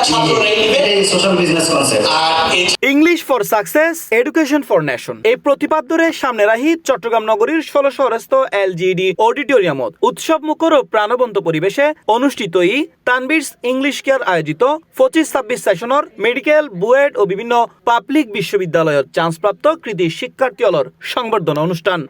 Social business concept. English for success, education for nation এই প্রতিপাদ্যরে সামনে রাখি চট্টগ্রাম নগরীর ১৬শহরস্থ এলজিডি অডিটোরিয়ামত উৎসব মুখর ও প্রাণবন্ত পরিবেশে অনুষ্ঠিত তানবিরস ইংলিশ কেয়ার আয়োজিত ২৫-২৬ সেশনের মেডিকেল, বুয়েট ও বিভিন্ন পাবলিক বিশ্ববিদ্যালয়ের চান্সপ্রাপ্ত কৃতি শিক্ষার্থীলর সংবর্ধনা অনুষ্ঠান।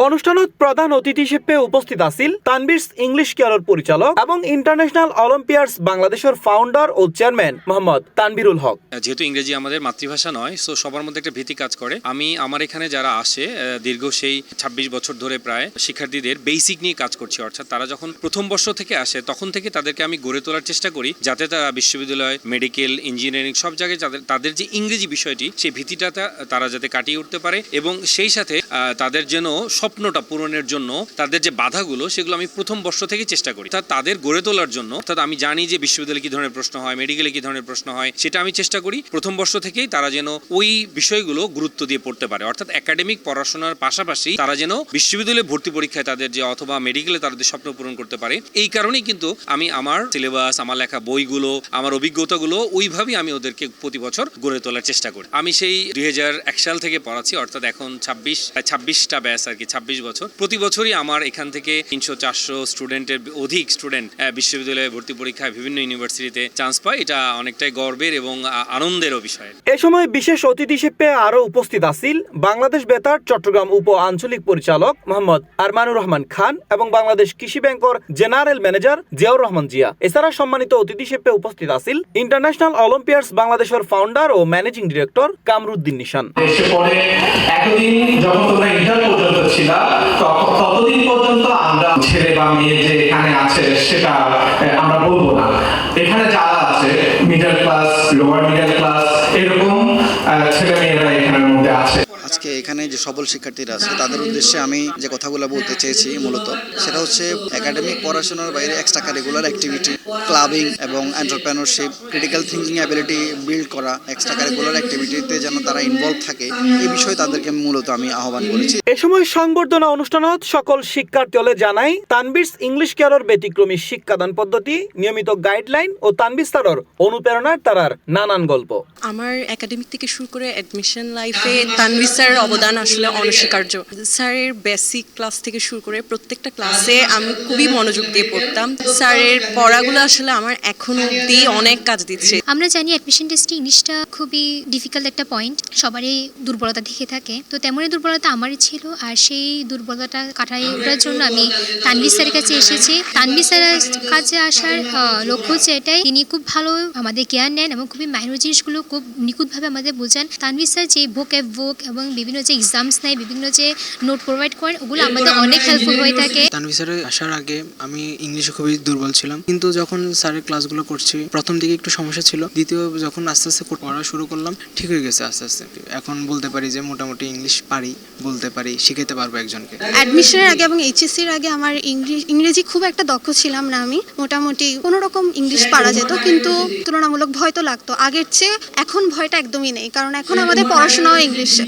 অনুষ্ঠানত প্রধান অতিথি হিসেবে উপস্থিত আছিল তানবিরস ইংলিশ কেয়ারের পরিচালক এবং ইন্টারন্যাশনাল অলিম্পিয়াডস বাংলাদেশের ফাউন্ডার ও চেয়ারম্যান মোহাম্মদ তানবিরুল হক। যেহেতু ইংরেজি আমাদের মাতৃভাষা নয়, সো সবার মধ্যে একটা ভীতি কাজ করে। আমি আমার এখানে যারা আসে দীর্ঘ সেই ২৬ বছর ধরে প্রায় শিক্ষার্থীদের বেসিক নিয়ে কাজ করছি, অর্থাৎ তারা যখন প্রথম বর্ষ থেকে আসে তখন থেকে তাদেরকে আমি গড়ে তোলার চেষ্টা করি যাতে তারা বিশ্ববিদ্যালয়, মেডিকেল, ইঞ্জিনিয়ারিং সব জায়গায় তাদের যে ইংরেজি বিষয়টি সেই ভীতিটা তারা যাতে কাটিয়ে উঠতে পারে এবং সেই সাথে তাদের যেন স্বপ্নটা পূরণের জন্য তাদের যে বাধাগুলো সেগুলো আমি প্রথম বর্ষ থেকে চেষ্টা করি তাদের গড়ে তোলার জন্য। অর্থাৎ আমি জানি যে বিশ্ববিদ্যালয়ে কি ধরনের প্রশ্ন হয়, মেডিকেলে কি ধরনের প্রশ্ন হয়, সেটা আমি চেষ্টা করি প্রথম বর্ষ থেকেই তারা যেন ওই বিষয়গুলো গুরুত্ব দিয়ে পড়তে পারে। অর্থাৎ একাডেমিক পড়াশোনার পাশাপাশি তারা যেন বিশ্ববিদ্যালয়ে ভর্তি পরীক্ষায় তাদের যে অথবা মেডিকেলে তাদের স্বপ্ন পূরণ করতে পারে। এই কারণেই কিন্তু আমি আমার সিলেবাস, আমার লেখা বইগুলো, আমার অভিজ্ঞতাগুলো ওইভাবেই আমি ওদেরকে প্রতি বছর গড়ে তোলার চেষ্টা করি। আমি সেই ২০০১ সাল থেকে পড়াচ্ছি, অর্থাৎ এখন ২৬টা ব্যাচ আর কি, ২৬ বছর। প্রতি বছরই আমার এখান থেকে ৩০০-৪০০ স্টুডেন্টের অধিক স্টুডেন্ট বিশ্ববিদ্যালয়ে ভর্তি পরীক্ষায় বিভিন্ন ইউনিভার্সিটিতে চান্স পায়। এটা অনেকটাই গর্বের এবং আনন্দেরও বিষয়। এ সময় বিশেষ অতিথি হিসেবে আরো উপস্থিত আছিল বাংলাদেশ বেতার চট্টগ্রাম উপ আঞ্চলিক পরিচালক মোহাম্মদ আরমানুর রহমান খান এবং বাংলাদেশ কৃষি ব্যাংকের জেনারেল ম্যানেজার জিয়াউর রহমান জিয়া। এছাড়া সম্মানিত অতিথি হিসেবে উপস্থিত আছিল ইন্টারন্যাশনাল অলিম্পিয়াডস বাংলাদেশের ফাউন্ডার ও ম্যানেজিং ডিরেক্টর কামরুদ্দিন নিশান। এতদিন যখন তোমরা ইন্টার পর্যন্ত ছিল ততদিন পর্যন্ত আমরা ছেলে বা মেয়ে যে এখানে আছে সেটা আমরা বলবো না। এখানে যারা আছে middle class, lower middle class এরকম ছেলে মেয়েরা এখানের মধ্যে আছে। আজকে এখানে যে সবল শিক্ষার্থীরা আছে তাদের উদ্দেশ্যে আমি যে কথাগুলো বলতে চেয়েছি মূলত সেটা হচ্ছে একাডেমিক পড়াশোনার বাইরে এক্সট্রা কারিকুলার অ্যাক্টিভিটি, ক্লাবিং এবং entrepreneurship, critical thinking ability build করা এক্সট্রা কারিকুলার অ্যাক্টিভিটিতে যেন তারা ইনভলভ থাকে এই বিষয়ে তাদেরকে মূলত আমি আহ্বান করেছি। এ সময় সংবর্ধনা অনুষ্ঠানত সকল শিক্ষার্থী হলে জানাই তানবিরস ইংলিশ কেয়ারের ব্যতিক্রমী শিক্ষাদান পদ্ধতি, নিয়মিত গাইডলাইন ও তানবির স্যারের অনুপ্রেরণার তারার নানান গল্প। আমার একাডেমিক থেকে শুরু করে অ্যাডমিশন লাইফে তানবির স্যারের অবদান আসলে অনস্বীকার্য। স্যারের বেসিক ক্লাস থেকে শুরু করে প্রত্যেকটা ক্লাসে আমি খুবই মনোযোগ দিয়ে পড়তাম। স্যারের পড়াগুলো আসলে আমার এখনো অবধি অনেক কাজ দিচ্ছে। আমরা জানি অ্যাডমিশন টেস্টে ইংলিশটা খুবই ডিফিকাল্ট একটা পয়েন্ট, সবারই দুর্বলতা দেখে থাকে, তো তেমনই দুর্বলতা আমারই ছিল। আর সেই দুর্বলতা কাটাই ওঠার জন্য আমি তানবির স্যারের কাছে এসেছি। তানবির স্যারের কাছে আসার লক্ষ্য হচ্ছে এটাই, তিনি খুব ভালো আমাদের কেয়ার নেন এবং খুবই মাইনর জিনিসগুলো খুব নিখুঁতভাবে আমাদের বোঝান। তানবির স্যার যে বুক এবং বিভিন্ন যে এক্সামস নেয়, বিভিন্ন যে নোট প্রোভাইড করেন, ওগুলো আমাদের অনেক হেল্পফুল হয়ে থাকে। তানবির স্যারের আসার আগে আমি ইংলিশে খুবই দুর্বল ছিলাম, কিন্তু যখন স্যারের ক্লাসগুলো করছি প্রথম দিকে একটু সমস্যা ছিল, দ্বিতীয় যখন আস্তে আস্তে পড়া শুরু করলাম ঠিক হয়ে গেছে আস্তে আস্তে। এখন বলতে পারি যে মোটামুটি ইংলিশ পারি, বলতে পারি, শিখাতে পারবো একজনকে। অ্যাডমিশনের আগে এবং এইচএসসির আগে আমার ইংরেজি খুব একটা দক্ষ ছিলাম না। আমি মোটামুটি কোনো রকম ইংলিশ পারা যেত, কিন্তু তুলনামূলক ভয় তো লাগতো আগের চেয়ে। এখন ভয়টা একদমই নেই, কারণ এখন আমাদের পড়াশোনাও ইংলিশে।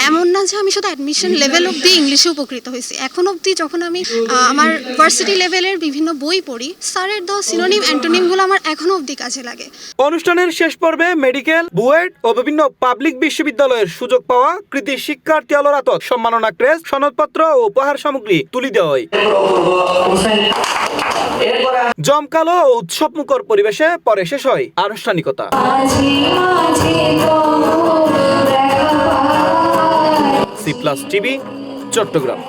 এমন না যে আমি শুধু অ্যাডমিশন লেভেল অবধি ইংলিশে উপকৃত হয়েছি, এখন অবধি যখন আমি আমার ভার্সিটি লেভেলের বিভিন্ন বই পড়ি, স্যারের দেওয়া সিনোনিম অ্যান্টোনিমগুলো আমার এখনো অবধি কাজে লাগে। অনুষ্ঠানের শেষ পর্বে মেডিকেল, বুয়েট ও বিভিন্ন পাবলিক বিশ্ববিদ্যালয়ের সুযোগ পাওয়া কৃতি শিক্ষার্থী আলোরাত সম্মাননা ক্রেস্ট, সনদপত্র ও উপহার সামগ্রী তুলে দেওয়া হয়। জমকালো ও উৎসবমুখর পরিবেশে পরে শেষ হয় আনুষ্ঠানিকতা। C plus TV, Chittagong.